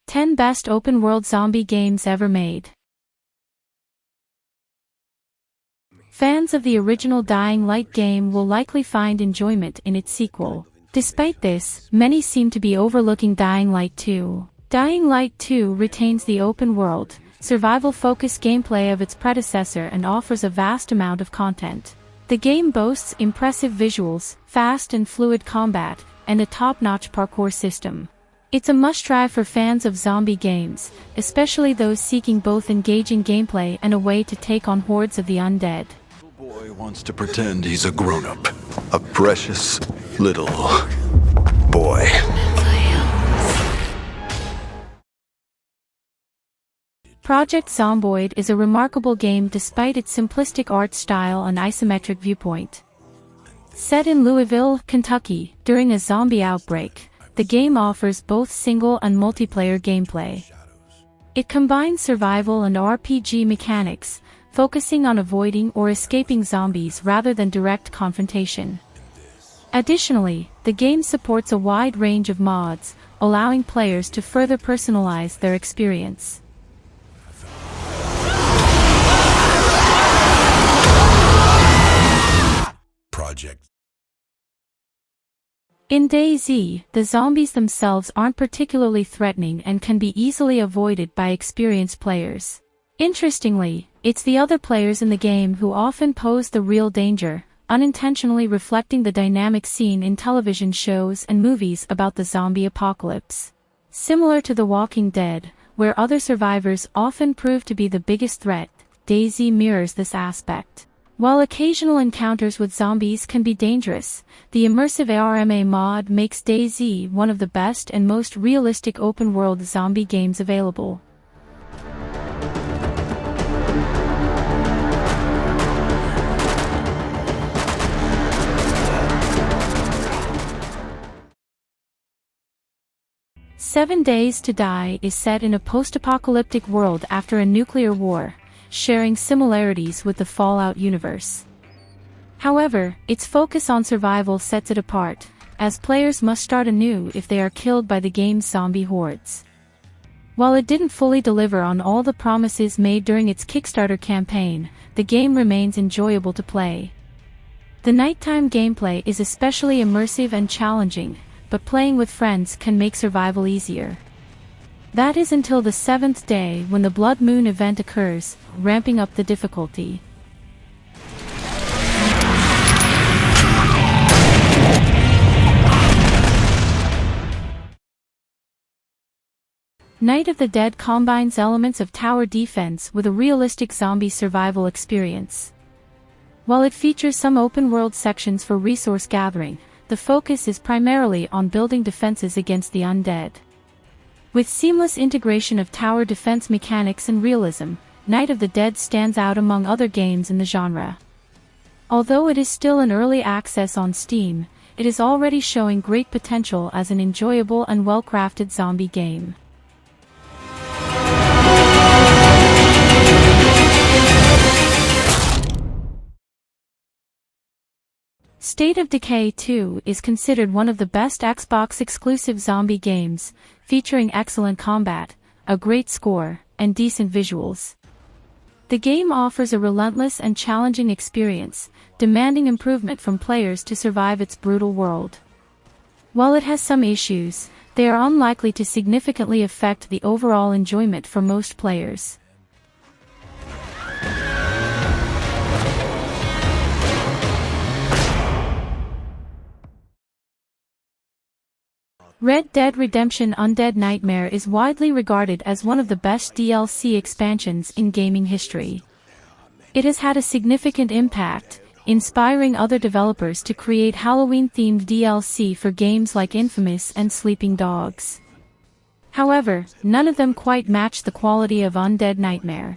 10 Best Open-World Zombie Games Ever Made. Fans of the original Dying Light game will likely find enjoyment in its sequel. Despite this, many seem to be overlooking Dying Light 2. Dying Light 2 retains the open-world, survival-focused gameplay of its predecessor and offers a vast amount of content. The game boasts impressive visuals, fast and fluid combat, and a top-notch parkour system. It's a must-try for fans of zombie games, especially those seeking both engaging gameplay and a way to take on hordes of the undead. Boy wants to pretend he's a grown-up. A precious little boy. Project Zomboid is a remarkable game despite its simplistic art style and isometric viewpoint. Set in Louisville, Kentucky, during a zombie outbreak, the game offers both single and multiplayer gameplay. It combines survival and RPG mechanics, focusing on avoiding or escaping zombies rather than direct confrontation. Additionally, the game supports a wide range of mods, allowing players to further personalize their experience. Project. In DayZ, the zombies themselves aren't particularly threatening and can be easily avoided by experienced players. Interestingly, it's the other players in the game who often pose the real danger, unintentionally reflecting the dynamic seen in television shows and movies about the zombie apocalypse. Similar to The Walking Dead, where other survivors often prove to be the biggest threat, DayZ mirrors this aspect. While occasional encounters with zombies can be dangerous, the immersive ARMA mod makes DayZ one of the best and most realistic open-world zombie games available. Seven Days to Die is set in a post-apocalyptic world after a nuclear war, sharing similarities with the Fallout universe. However, its focus on survival sets it apart, as players must start anew if they are killed by the game's zombie hordes. While it didn't fully deliver on all the promises made during its Kickstarter campaign, the game remains enjoyable to play. The nighttime gameplay is especially immersive and challenging, but playing with friends can make survival easier. That is until the 7th day when the Blood Moon event occurs, ramping up the difficulty. Night of the Dead combines elements of tower defense with a realistic zombie survival experience. While it features some open-world sections for resource gathering, the focus is primarily on building defenses against the undead. With seamless integration of tower defense mechanics and realism, Night of the Dead stands out among other games in the genre. Although it is still in early access on Steam, it is already showing great potential as an enjoyable and well-crafted zombie game. State of Decay 2 is considered one of the best Xbox-exclusive zombie games, featuring excellent combat, a great score, and decent visuals. The game offers a relentless and challenging experience, demanding improvement from players to survive its brutal world. While it has some issues, they are unlikely to significantly affect the overall enjoyment for most players. Red Dead Redemption Undead Nightmare is widely regarded as one of the best DLC expansions in gaming history. It has had a significant impact, inspiring other developers to create Halloween-themed DLC for games like Infamous and Sleeping Dogs. However, none of them quite match the quality of Undead Nightmare.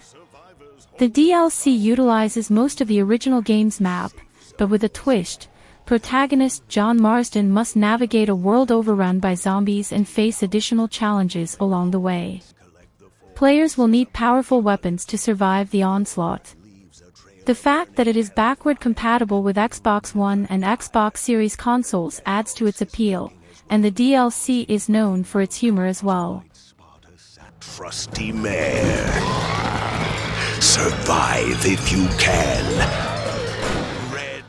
The DLC utilizes most of the original game's map, but with a twist. Protagonist John Marsden must navigate a world overrun by zombies and face additional challenges along the way. Players will need powerful weapons to survive the onslaught. The fact that it is backward compatible with Xbox One and Xbox Series consoles adds to its appeal, and the DLC is known for its humor as well. Frosty mare. Survive if you can. Red.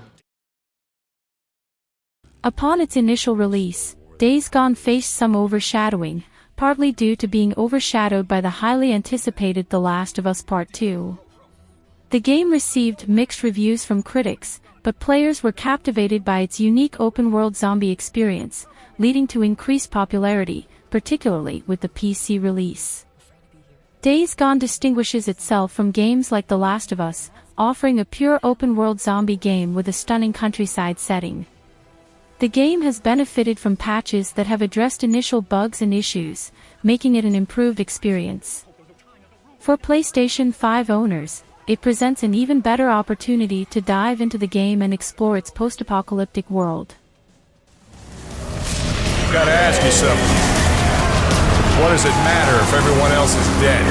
Upon its initial release, Days Gone faced some overshadowing, partly due to being overshadowed by the highly anticipated The Last of Us Part 2. The game received mixed reviews from critics, but players were captivated by its unique open-world zombie experience, leading to increased popularity, particularly with the PC release. Days Gone distinguishes itself from games like The Last of Us, offering a pure open-world zombie game with a stunning countryside setting. The game has benefited from patches that have addressed initial bugs and issues, making it an improved experience. For PlayStation 5 owners, it presents an even better opportunity to dive into the game and explore its post-apocalyptic world. Gotta ask you something. What does it matter if everyone else is dead?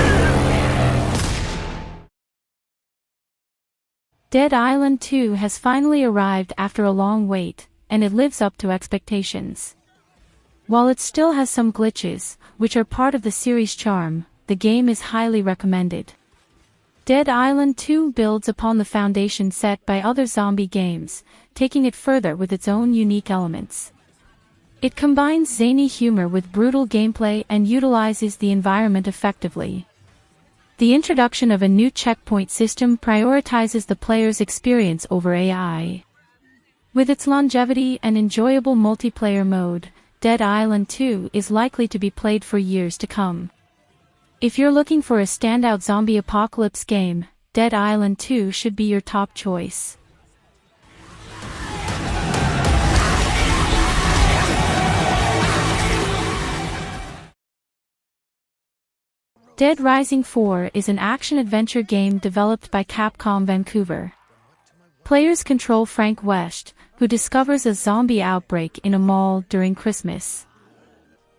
Dead Island 2 has finally arrived after a long wait, and it lives up to expectations. While it still has some glitches, which are part of the series' charm, the game is highly recommended. Dead Island 2 builds upon the foundation set by other zombie games, taking it further with its own unique elements. It combines zany humor with brutal gameplay and utilizes the environment effectively. The introduction of a new checkpoint system prioritizes the player's experience over AI. With its longevity and enjoyable multiplayer mode, Dead Island 2 is likely to be played for years to come. If you're looking for a standout zombie apocalypse game, Dead Island 2 should be your top choice. Dead Rising 4 is an action-adventure game developed by Capcom Vancouver. Players control Frank West, who discovers a zombie outbreak in a mall during Christmas.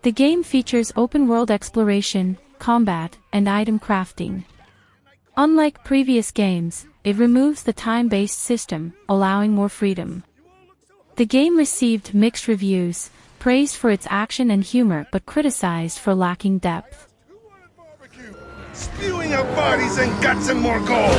The game features open-world exploration, combat, and item crafting. Unlike previous games, it removes the time-based system, allowing more freedom. The game received mixed reviews, praised for its action and humor but criticized for lacking depth. Spewing out bodies and guts and more gold.